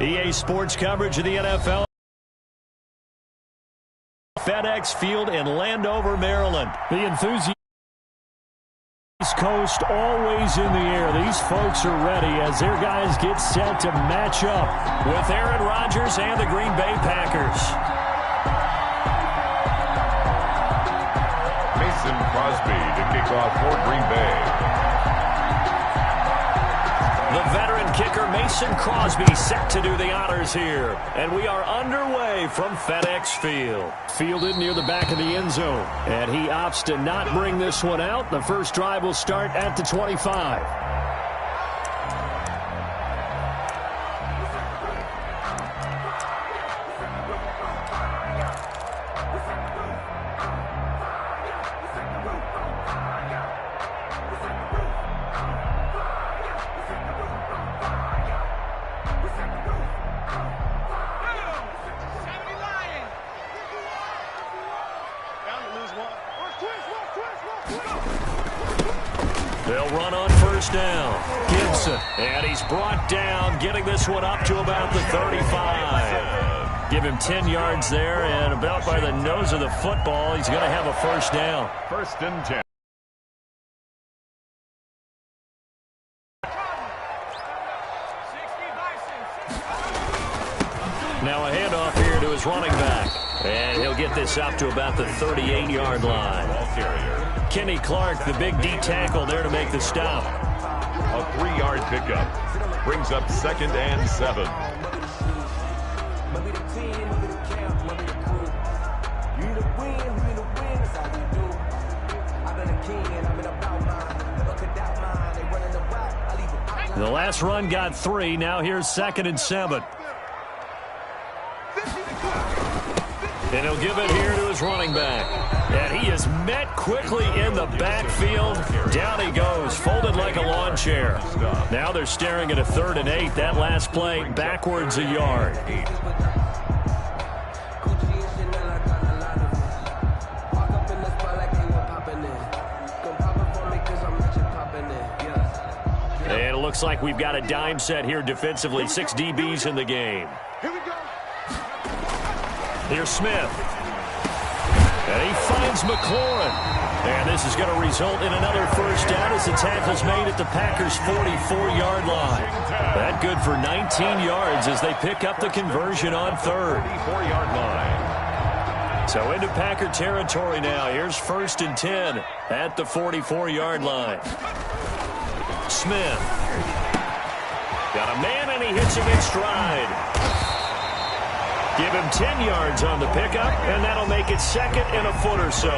EA Sports coverage of the NFL. FedEx Field in Landover, Maryland. The enthusiasm. East Coast always in the air. These folks are ready as their guys get set to match up with Aaron Rodgers and the Green Bay Packers. Mason Crosby to kick off for Green Bay. The veteran kicker Mason Crosby set to do the honors here. And we are underway from FedEx Field. Fielded near the back of the end zone. And he opts to not bring this one out. The first drive will start at the 25. They'll run on first down. Gibson, and he's brought down, getting this one up to about the 35. Give him 10 yards there, and about by the nose of the football, he's going to have a first down. First and 10. Now a handoff here to his running back. And he'll get this up to about the 38-yard line. Ball carrier. Kenny Clark, the big D tackle there to make the stop. A 3-yard pickup. Brings up 2nd and 7. The last run got 3. Now here's 2nd and 7. And he'll give it here to his running back. And he is met quickly in the backfield. Down he goes, folded like a lawn chair. Now they're staring at a 3rd and 8. That last play backwards a yard. And it looks like we've got a dime set here defensively. 6 DBs in the game. Here's Smith. And he finds McLaurin. And this is going to result in another first down as the tackle's made at the Packers' 44-yard line. That good for 19 yards as they pick up the conversion on 3rd. 44-yard line. So into Packer territory now. Here's 1st and 10 at the 44-yard line. Smith. Got a man and he hits him in stride. Give him 10 yards on the pickup, and that'll make it 2nd and a foot or so.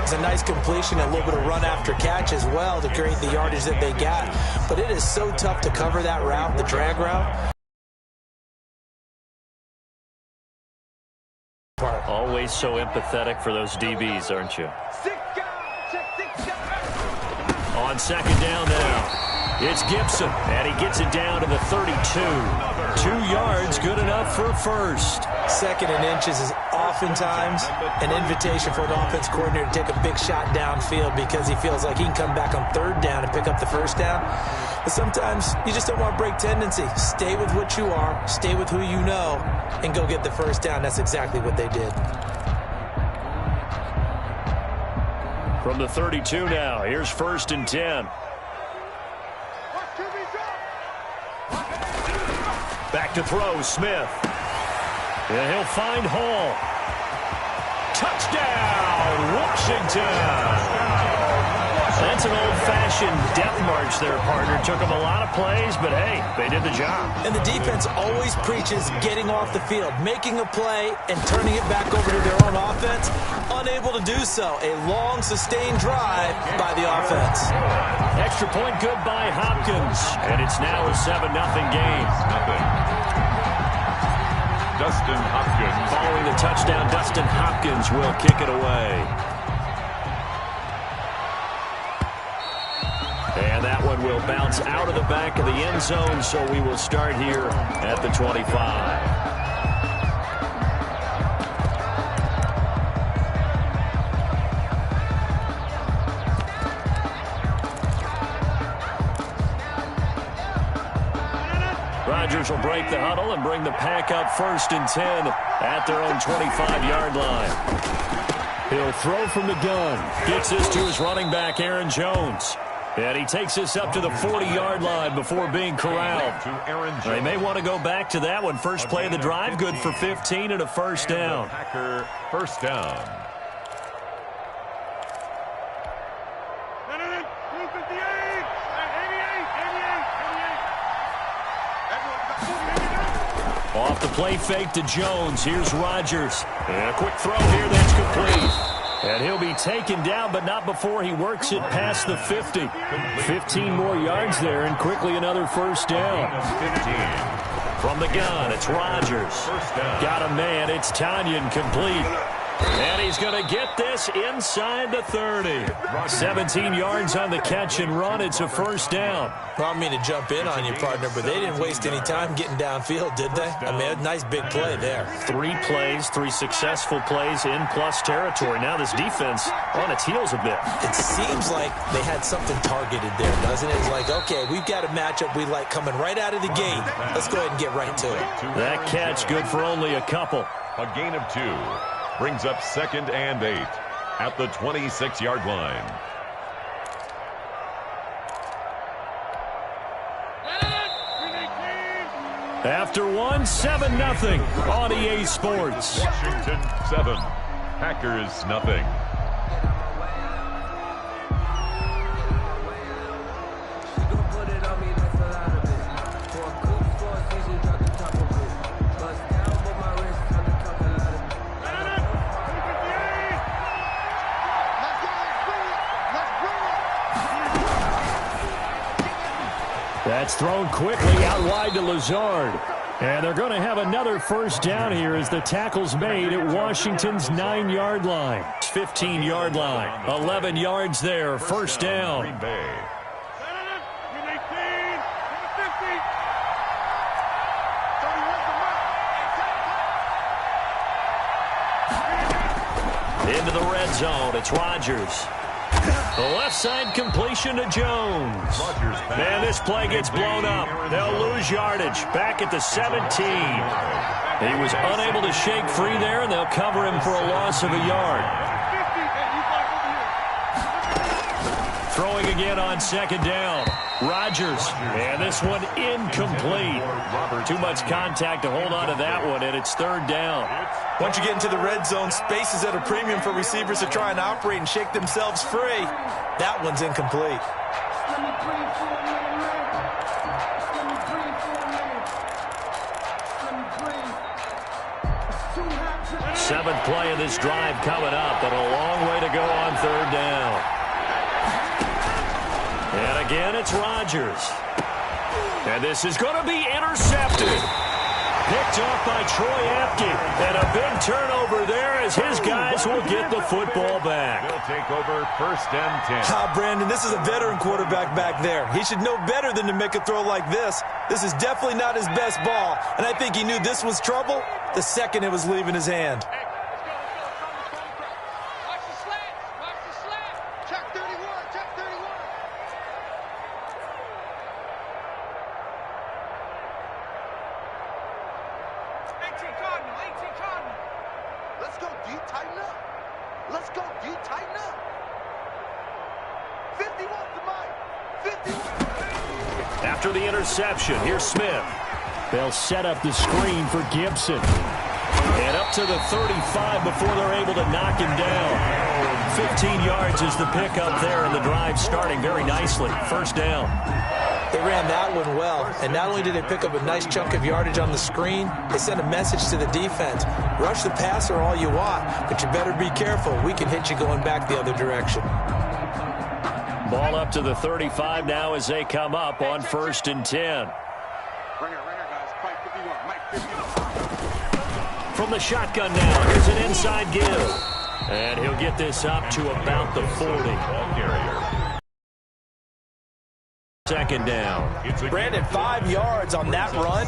It's a nice completion, a little bit of run after catch as well to create the yardage that they got. But it is so tough to cover that route, the drag route. Always so empathetic for those DBs, aren't you? On 2nd down now. It's Gibson, and he gets it down to the 32. 2 yards, good enough for a first. 2nd and inches is oftentimes an invitation for an offense coordinator to take a big shot downfield because he feels like he can come back on 3rd down and pick up the first down. But sometimes you just don't want to break tendency. Stay with what you are, stay with who you know, and go get the first down. That's exactly what they did. From the 32 now, here's 1st and 10. Back to throw, Smith. And he'll find Hall. Touchdown, Washington. That's an old-fashioned death march there, partner. Took them a lot of plays, but hey, they did the job. And the defense always preaches getting off the field, making a play, and turning it back over to their own offense. Unable to do so. A long, sustained drive by the offense. Extra point good by Hopkins. And it's now a 7-0 game. Dustin Hopkins. Following the touchdown, Dustin Hopkins will kick it away. And that one will bounce out of the back of the end zone, so we will start here at the 25. Rodgers will break the huddle and bring the pack up 1st and 10 at their own 25-yard line. He'll throw from the gun. Gets this to his running back, Aaron Jones. And he takes this up to the 40-yard line before being corralled. They may want to go back to that one. First play of the drive, good for 15 and a first down. Packer first down. Off the play fake to Jones. Here's Rodgers. And a quick throw here that's complete. And he'll be taken down, but not before he works it past the 50. 15 more yards there, and quickly another first down. 15. From the gun, it's Rodgers. Got a man. It's Tanyan complete. And he's going to get this inside the 30. 17 yards on the catch and run. It's a first down. Well, I don't mean to jump in on you, partner, but they didn't waste any time getting downfield, did they? I mean, a nice big play there. 3 plays, 3 successful plays in plus territory. Now this defense on its heels a bit. It seems like they had something targeted there, doesn't it? It's like, okay, we've got a matchup we like coming right out of the gate. Let's go ahead and get right to it. That catch good for only a couple. A gain of 2. Brings up 2nd and 8 at the 26-yard line. After one, 7-0 on EA Sports. Washington 7, Packers nothing. That's thrown quickly out wide to Lazard. And they're going to have another first down here as the tackle's made at Washington's 9-yard line. 15-yard line. 11 yards there. First down. Green Bay. Into the red zone. It's Rodgers. The left side completion to Jones. Man, this play gets blown up. They'll lose yardage. Back at the 17. He was unable to shake free there, and they'll cover him for a loss of a yard. Throwing again on 2nd down. Rodgers. And this one incomplete. Too much contact to hold on to that one, and it's 3rd down. Once you get into the red zone, space is at a premium for receivers to try and operate and shake themselves free. That one's incomplete. 7th play of this drive coming up, but a long way to go on 3rd down. And again, it's Rodgers. And this is going to be intercepted. Picked off by Troy Apke. And a big turnover there as his guys will get the football back. They'll take over 1st and 10. Brandon, this is a veteran quarterback back there. He should know better than to make a throw like this. This is definitely not his best ball. And I think he knew this was trouble the second it was leaving his hand. After the interception, here's Smith. They'll set up the screen for Gibson. And up to the 35 before they're able to knock him down. 15 yards is the pickup there, and the drive starting very nicely. First down. They ran that one well, and not only did they pick up a nice chunk of yardage on the screen, they sent a message to the defense. Rush the passer all you want, but you better be careful. We can hit you going back the other direction. Ball up to the 35 now as they come up on 1st and 10. From the shotgun now, here's an inside give. And he'll get this up to about the 40. 2nd down. Brandon, 5 yards on that run.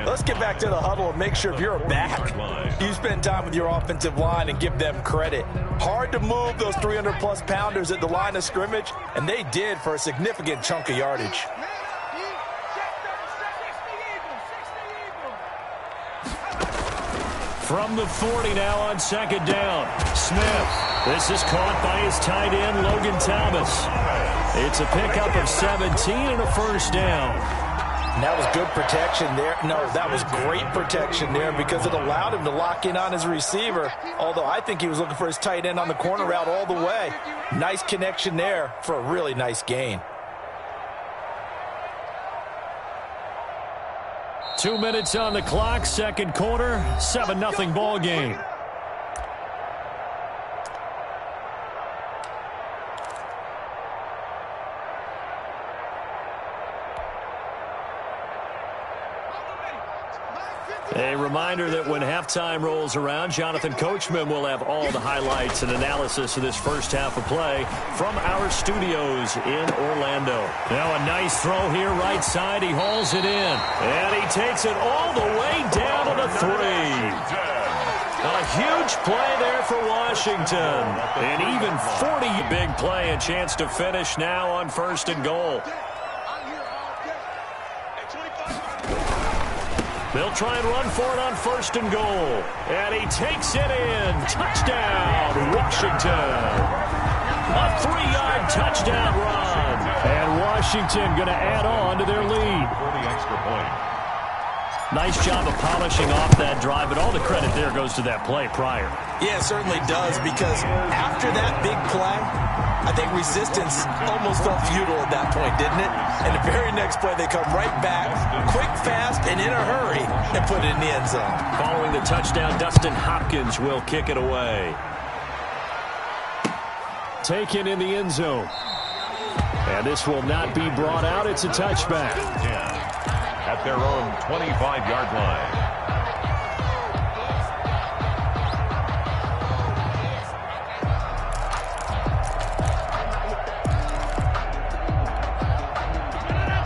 Let's get back to the huddle and make sure if you're a back, you spend time with your offensive line and give them credit. Hard to move those 300-plus pounders at the line of scrimmage, and they did for a significant chunk of yardage. From the 40 now on second down. Smith. This is caught by his tight end, Logan Thomas. It's a pickup of 17 and a first down. And that was good protection there. No, that was great protection there because it allowed him to lock in on his receiver. Although I think he was looking for his tight end on the corner route all the way. Nice connection there for a really nice gain. 2 minutes on the clock, second quarter, 7-0 ball game. A reminder that when halftime rolls around, Jonathan Coachman will have all the highlights and analysis of this first half of play from our studios in Orlando. Now a nice throw here right side. He hauls it in. And he takes it all the way down to the 3. A huge play there for Washington. An even 40 big play, a chance to finish now on first and goal. They'll try and run for it on first and goal. And he takes it in. Touchdown, Washington. A 3-yard touchdown run. And Washington going to add on to their lead. For the extra point. Nice job of polishing off that drive, but all the credit there goes to that play prior. Yeah, it certainly does, because after that big play, I think resistance almost felt futile at that point, didn't it? And the very next play, they come right back, quick, fast, and in a hurry, and put it in the end zone. Following the touchdown, Dustin Hopkins will kick it away. Taken in the end zone. And this will not be brought out. It's a touchback. At their own 25-yard line.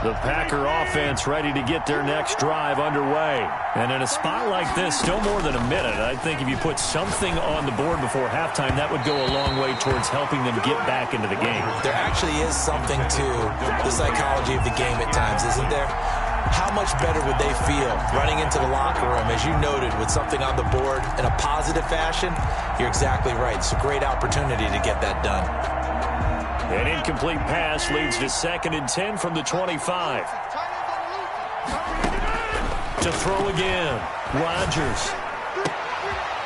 The Packer offense ready to get their next drive underway. And in a spot like this, still more than a minute, I think if you put something on the board before halftime, that would go a long way towards helping them get back into the game. There actually is something to the psychology of the game at times, isn't there? How much better would they feel running into the locker room, as you noted, with something on the board in a positive fashion? You're exactly right. It's a great opportunity to get that done. An incomplete pass leads to 2nd and 10 from the 25. To throw again. Rodgers.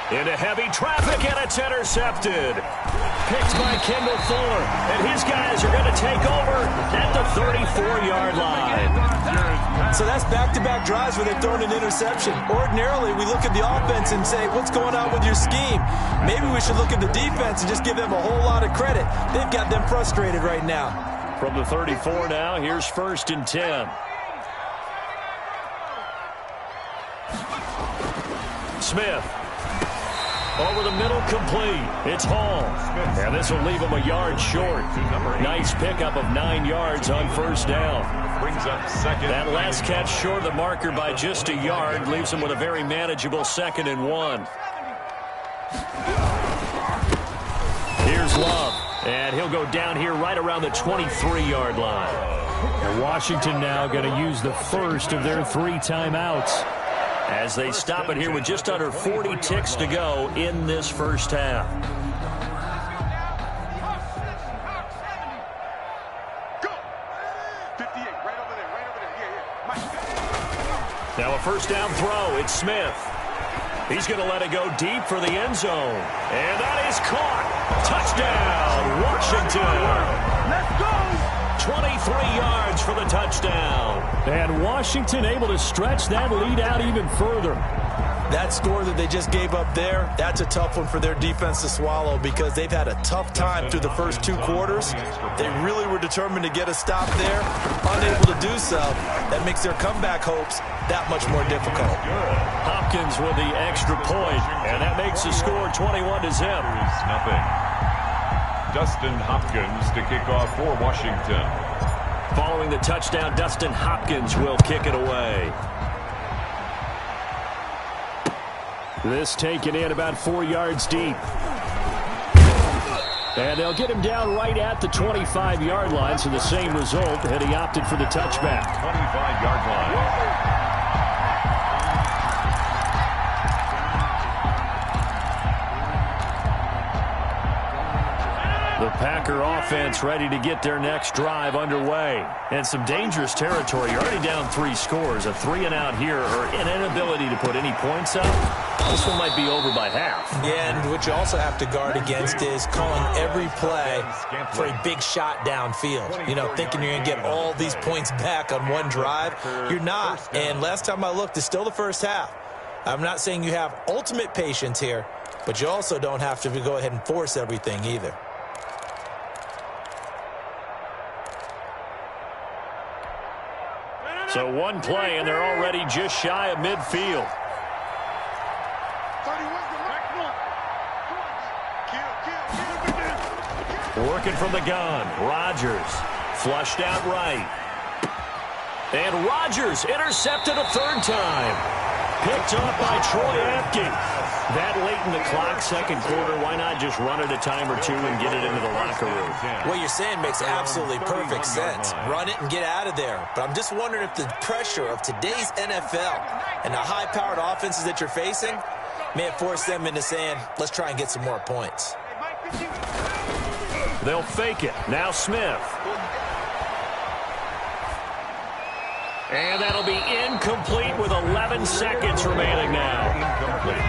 Into heavy traffic, and it's intercepted. Picked by Kendall Fuller. And his guys are going to take over at the 34-yard line. So that's back-to-back drives where they've thrown an interception. Ordinarily, we look at the offense and say, what's going on with your scheme? Maybe we should look at the defense and just give them a whole lot of credit. They've got them frustrated right now. From the 34 now, here's 1st and 10. Smith. Over the middle, complete. It's Hall. And this will leave him a yard short. Nice pickup of 9 yards on first down. Brings up 2nd. That last catch short of the marker by just a yard leaves him with a very manageable 2nd and 1. Here's Love. And he'll go down here right around the 23-yard line. And Washington now going to use the first of their 3 timeouts, as they stop it here with just under 40 ticks to go in this first half. Now a first down throw. It's Smith. He's going to let it go deep for the end zone. And that is caught. Touchdown, Washington. Let's go. 23 yards for the touchdown. And Washington able to stretch that lead out even further. That score that they just gave up there, that's a tough one for their defense to swallow, because they've had a tough time through the first 2 quarters. They really were determined to get a stop there, unable to do so. That makes their comeback hopes that much more difficult. Hopkins with the extra point, and that makes the score 21-0. Nothing. Dustin Hopkins to kick off for Washington. Following the touchdown, Dustin Hopkins will kick it away. This taken in about 4 yards deep. And they'll get him down right at the 25-yard line, so the same result, and he opted for the touchback. 25-yard line. Packer offense ready to get their next drive underway. And some dangerous territory. You're already down 3 scores. A 3-and-out here or an inability to put any points up. This one might be over by half. Yeah, and what you also have to guard against is calling every play for a big shot downfield. You know, thinking you're going to get all these points back on one drive. You're not. And last time I looked, it's still the first half. I'm not saying you have ultimate patience here, but you also don't have to go ahead and force everything either. So one play, and they're already just shy of midfield. Working from the gun. Rodgers flushed out right. And Rodgers intercepted a 3rd time. Picked up by Troy Apke. That late in the clock, second quarter, why not just run it a time or two and get it into the locker room? What you're saying makes absolutely perfect sense. Run it and get out of there. But I'm just wondering if the pressure of today's NFL and the high-powered offenses that you're facing may have forced them into saying, let's try and get some more points. They'll fake it. Now Smith. And that'll be incomplete with 11 seconds remaining now. Incomplete.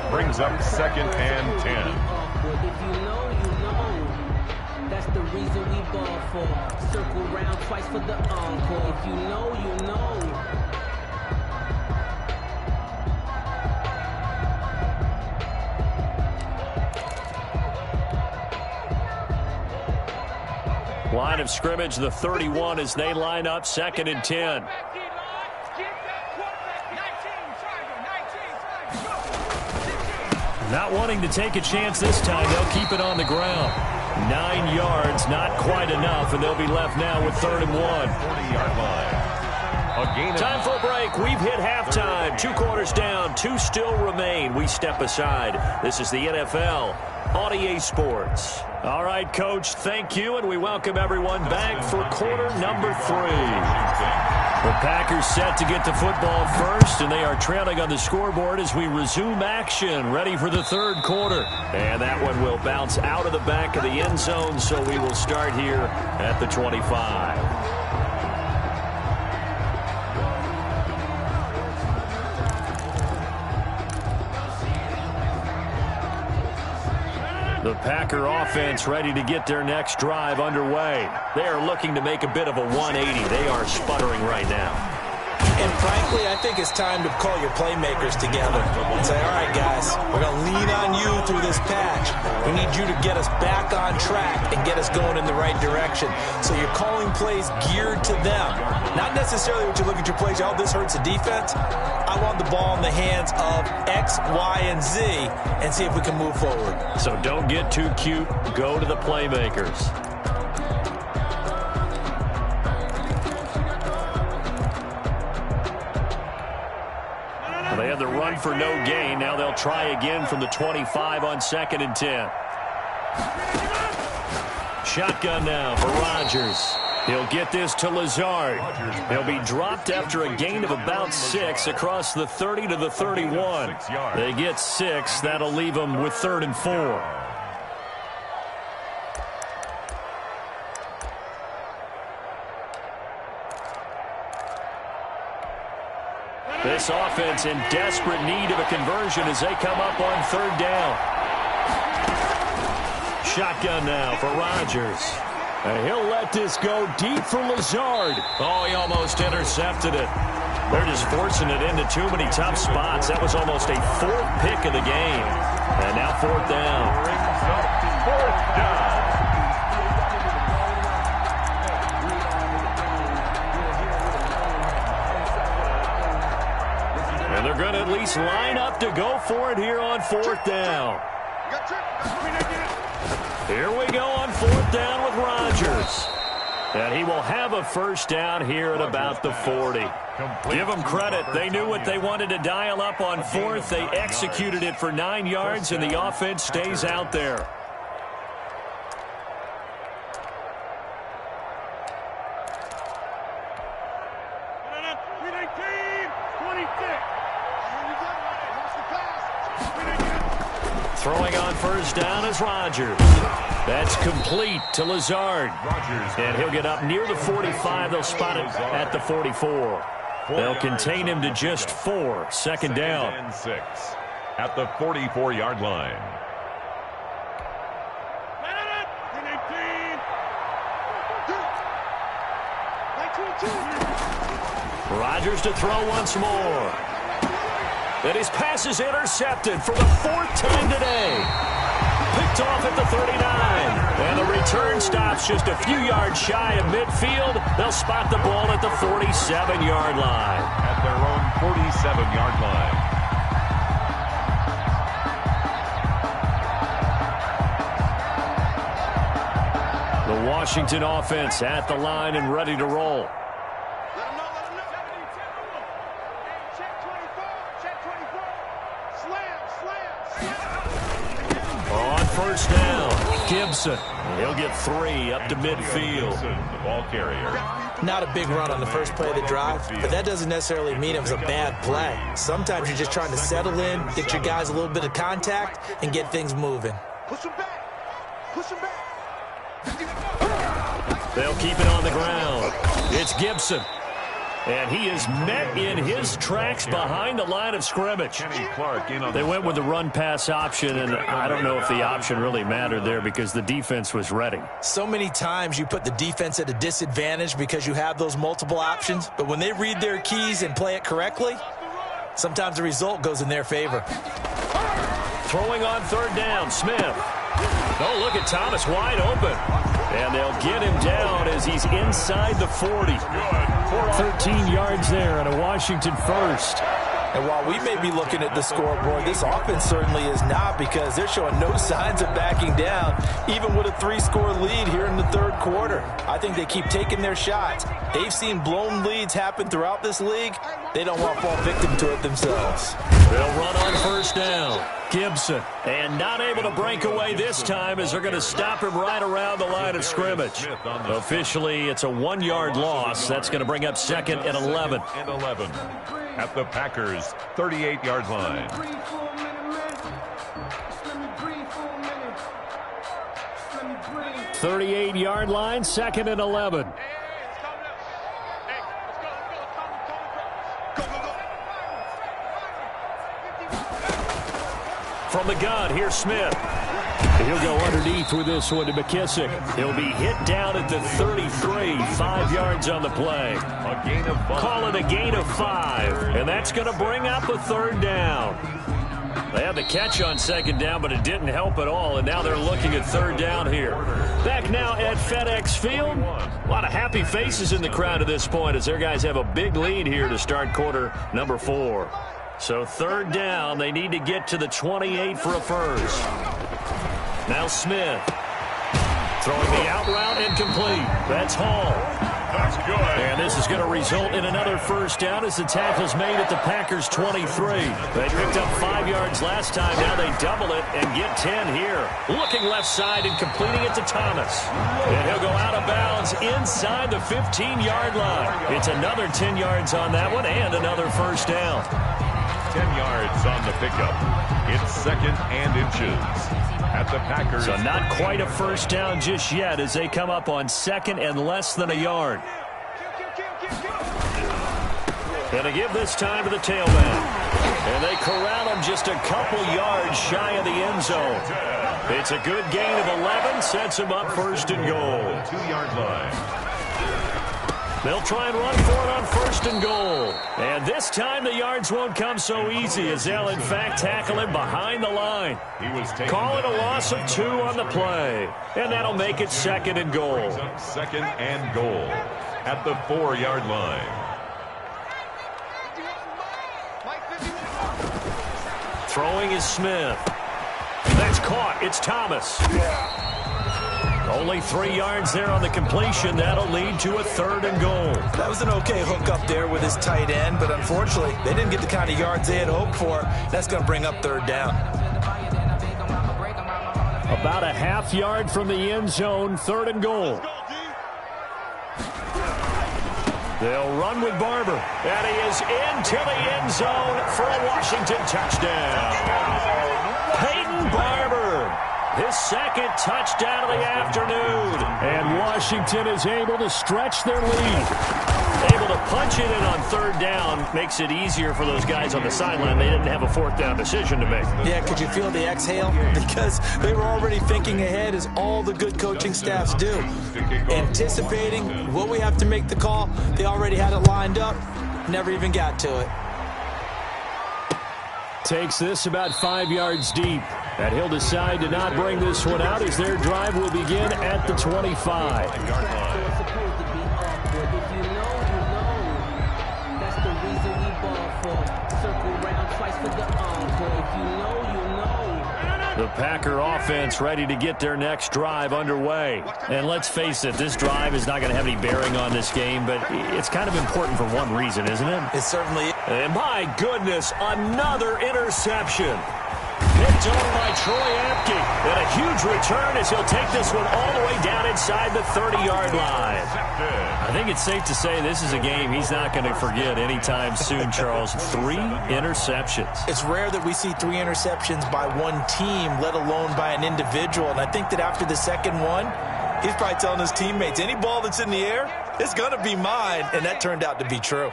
Brings up 2nd and 10. If you know, you know. That's the reason we ball for. Circle round twice for the encore. If you know, you know. Line of scrimmage, the 31 as they line up 2nd and 10. Not wanting to take a chance this time, they'll keep it on the ground. 9 yards, not quite enough, and they'll be left now with 3rd and 1. 40-yard line. Time for a break. We've hit halftime. 2 quarters down, 2 still remain. We step aside. This is the NFL on EA Sports. All right, Coach, thank you, and we welcome everyone back for quarter number 3. The Packers set to get the football first, and they are trailing on the scoreboard as we resume action, ready for the 3rd quarter. And that one will bounce out of the back of the end zone, so we will start here at the 25. The Packer offense ready to get their next drive underway. They are looking to make a bit of a 180. They are sputtering right now. And frankly, I think it's time to call your playmakers together and say, all right, guys, we're going to lean on you through this patch. We need you to get us back on track and get us going in the right direction. So you're calling plays geared to them. Not necessarily what you look at your plays, oh, this hurts the defense. I want the ball in the hands of X, Y, and Z and see if we can move forward. So don't get too cute. Go to the playmakers. They had the run for no gain. Now they'll try again from the 25 on 2nd and 10. Shotgun now for Rodgers. He'll get this to Lazard. He'll be dropped after a gain of about 6 across the 30 to the 31. They get 6. That'll leave them with 3rd and 4. This offense in desperate need of a conversion as they come up on 3rd down. Shotgun now for Rodgers. And he'll let this go deep for Lazard. Oh, he almost intercepted it. They're just forcing it into too many tough spots. That was almost a 4th pick of the game. And now 4th down. 4th down. And they're going to at least line up to go for it here on 4th down. Here we go on 4th down with Rodgers. And he will have a 1st down here at about the 40. Give them credit. They knew what they wanted to dial up on 4th. They executed it for 9 yards, and the offense stays out there. Throwing on first down is Rodgers. That's complete to Lazard. And he'll get up near the 45. They'll spot it at the 44. They'll contain him to just 4. Second down. And 6 at the 44-yard line. Rodgers to throw once more. And his pass is intercepted for the 4th time today. Picked off at the 39. And the return stops just a few yards shy of midfield. They'll spot the ball at the 47-yard line. At their own 47-yard line. The Washington offense at the line and ready to roll. On first down, Gibson. He'll get 3 up to midfield. The ball carrier. Not a big run on the first play of the drive, but that doesn't necessarily mean it was a bad play. Sometimes you're just trying to settle in, get your guys a little bit of contact, and get things moving. Push him back. Push him back. They'll keep it on the ground. It's Gibson. And he is met in his tracks behind the line of scrimmage. They went with the run-pass option, and I don't know if the option really mattered there because the defense was ready. So many times you put the defense at a disadvantage because you have those multiple options, but when they read their keys and play it correctly, sometimes the result goes in their favor. Throwing on third down, Smith. Oh, look at Thomas wide open. And they'll get him down as he's inside the 40. 13 yards there and a Washington first. And while we may be looking at the scoreboard, this offense certainly is not, because they're showing no signs of backing down, even with a 3-score lead here in the third quarter. I think they keep taking their shots. They've seen blown leads happen throughout this league. They don't want to fall victim to it themselves. They'll run on first down. Gibson, and not able to break away this time as they're going to stop him right around the line of scrimmage. Officially, it's a 1-yard loss. That's going to bring up 2nd and 11. And 11 at the Packers' 38-yard line. 38-yard line, 2nd and 11. From the gun, here's Smith. He'll go underneath with this one to McKissick. He'll be hit down at the 33, 5 yards on the play. A gain of 5. Call it a gain of 5, and that's going to bring up a third down. They had the catch on second down, but it didn't help at all, and now they're looking at third down here. Back now at FedEx Field. A lot of happy faces in the crowd at this point as their guys have a big lead here to start quarter number 4. So third down, they need to get to the 28 for a first. Now Smith. Throwing the out route incomplete. That's Hall. That's good. And this is going to result in another first down as the tackle's made at the Packers' 23. They picked up 5 yards last time. Now they double it and get 10 here. Looking left side and completing it to Thomas. And he'll go out of bounds inside the 15-yard line. It's another 10 yards on that one and another first down. 10 yards on the pickup. It's 2nd and inches at the Packers. So not quite a first down just yet as they come up on 2nd and less than a yard. And they give this time to the tailback. And they corral him just a couple yards shy of the end zone. It's a good gain of 11, sets him up 1st and goal. 2-yard line. They'll try and run for it on 1st and goal. And this time the yards won't come so easy as they'll in fact tackle him behind the line. Call it a loss of 2 on the play. And that'll make it 2nd and goal. 2nd and goal at the 4-yard line. Throwing is Smith. That's caught. It's Thomas. Only 3 yards there on the completion. That'll lead to a 3rd and goal. That was an okay hook up there with his tight end, but unfortunately, they didn't get the kind of yards they had hoped for. That's going to bring up 3rd down. About a half yard from the end zone, 3rd and goal. They'll run with Barber. And he is into the end zone for a Washington touchdown. Peyton Barber His second touchdown of the afternoon. And Washington is able to stretch their lead. Able to punch it in on third down. Makes it easier for those guys on the sideline. They didn't have a fourth down decision to make. Yeah, could you feel the exhale? Because they were already thinking ahead, as all the good coaching staffs do. Anticipating what we have to make the call. They already had it lined up. Never even got to it. Takes this about 5 yards deep. And he'll decide to not bring this one out as their drive will begin at the 25. The Packer offense ready to get their next drive underway. And let's face it, this drive is not going to have any bearing on this game, but it's kind of important for one reason, isn't it? It certainly is. And my goodness, another interception. Picked off by Troy Apke. And a huge return as he'll take this one all the way down inside the 30-yard line. I think it's safe to say this is a game he's not going to forget anytime soon, Charles. 3 interceptions. It's rare that we see 3 interceptions by one team, let alone by an individual. And I think that after the second one, he's probably telling his teammates, any ball that's in the air, it's going to be mine. And that turned out to be true.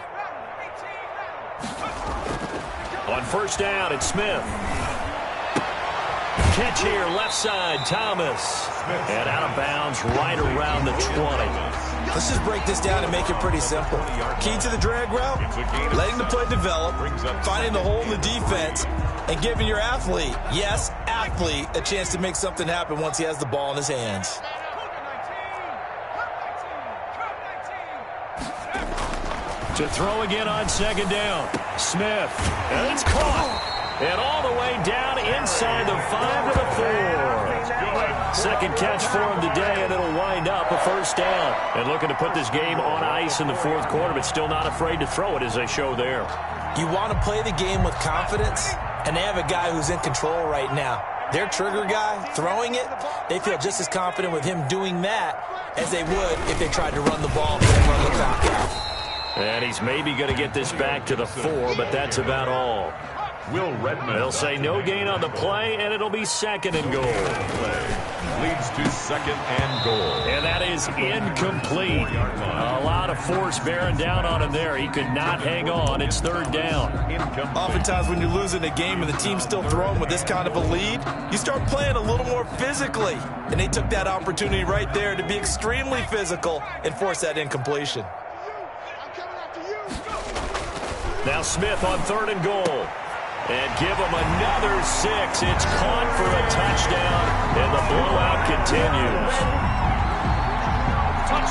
On first down, it's Smith. Catch here, left side, Thomas. And out of bounds right around the 20. Let's just break this down and make it pretty simple. Key to the drag route, letting the play develop, finding the hole in the defense, and giving your athlete, yes, athlete, a chance to make something happen once he has the ball in his hands. To throw again on second down. Smith. And it's caught. And all the way down inside the 5 to the 4. Second catch for him today, and it'll wind up a first down. And looking to put this game on ice in the fourth quarter, but still not afraid to throw it as they show there. You want to play the game with confidence, and they have a guy who's in control right now. Their trigger guy, throwing it, they feel just as confident with him doing that as they would if they tried to run the ball and run the clock out. And he's maybe going to get this back to the 4, but that's about all. Will Redmond. They'll say no gain on the play, and it'll be second and goal. Leads to second and goal. And that is incomplete. A lot of force bearing down on him there. He could not hang on. It's third down. Oftentimes when you're losing a game and the team's still throwing with this kind of a lead, you start playing a little more physically. And they took that opportunity right there to be extremely physical and force that incompletion. Now Smith on third and goal. And give him another 6. It's caught for a touchdown, and the blowout continues.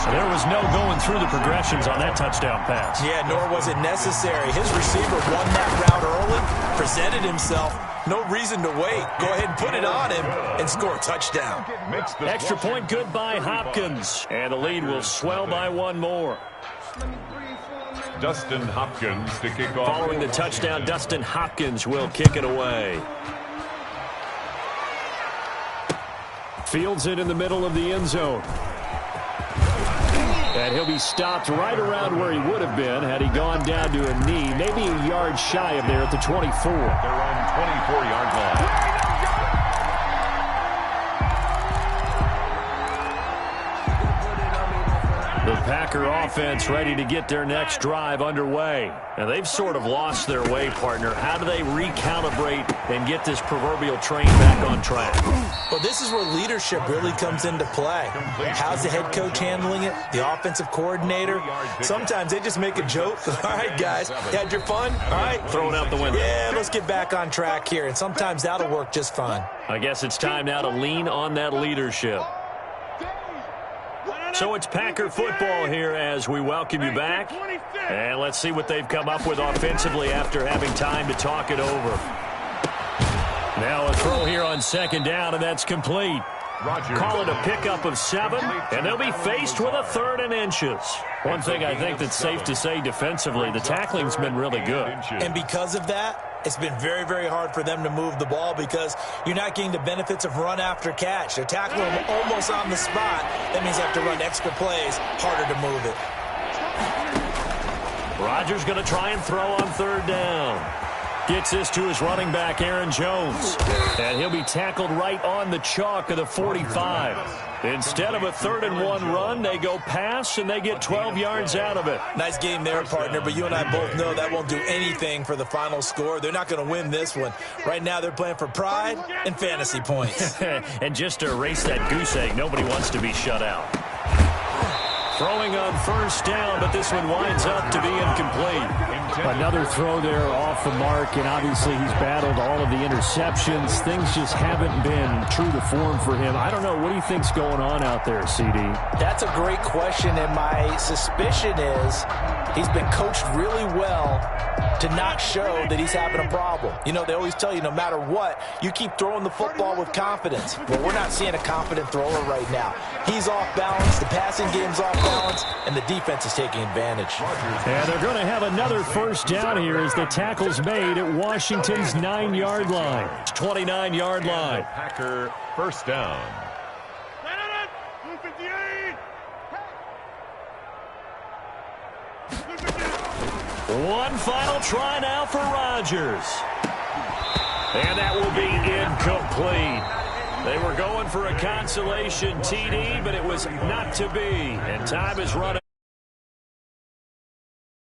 There was no going through the progressions on that touchdown pass. Yeah, nor was it necessary. His receiver won that route early, presented himself. No reason to wait. Go ahead and put it on him and score a touchdown. Extra point good by Hopkins. And the lead will swell by one more. Dustin Hopkins to kick off. Following the touchdown, Dustin Hopkins will kick it away. Fields it in the middle of the end zone. And he'll be stopped right around where he would have been had he gone down to a knee, maybe a yard shy of there at the 24. They're on 24-yard line. The Packer offense ready to get their next drive underway. And they've sort of lost their way, partner. How do they recalibrate and get this proverbial train back on track? Well, this is where leadership really comes into play. How's the head coach handling it? The offensive coordinator? Sometimes they just make a joke. All right, guys, you had your fun? All right. Throw it out the window. Yeah, let's get back on track here. And sometimes that'll work just fine. I guess it's time now to lean on that leadership. So it's Packer football here as we welcome you back. And let's see what they've come up with offensively after having time to talk it over. Now a throw here on second down, and that's complete. Call it a pickup of 7, and they'll be faced with a 3rd and inches. One thing I think that's safe to say defensively, the tackling's been really good. And because of that, it's been very, very hard for them to move the ball because you're not getting the benefits of run after catch. They're tackling them almost on the spot. That means they have to run extra plays, harder to move it. Rodgers going to try and throw on 3rd down. Gets this to his running back, Aaron Jones. And he'll be tackled right on the chalk of the 45. Instead of a 3rd-and-1 run, they go pass, and they get 12 yards out of it. Nice game there, partner, but you and I both know that won't do anything for the final score. They're not going to win this one. Right now, they're playing for pride and fantasy points. And just to erase that goose egg, nobody wants to be shut out. Throwing on 1st down, but this one winds up to be incomplete. Another throw there off the mark, and obviously he's battled all of the interceptions. Things just haven't been true to form for him. I don't know. What do you think's going on out there, CD? That's a great question, and my suspicion is he's been coached really well to not show that he's having a problem. You know, they always tell you no matter what, you keep throwing the football with confidence. Well, we're not seeing a confident thrower right now. He's off balance, the passing game's off balance, and the defense is taking advantage. And they're going to have another 1st down here as the tackle's made at Washington's 9-yard line. 29-yard line. Packer 1st down. One final try now for Rodgers. And that will be incomplete. They were going for a consolation TD, but it was not to be. And time is run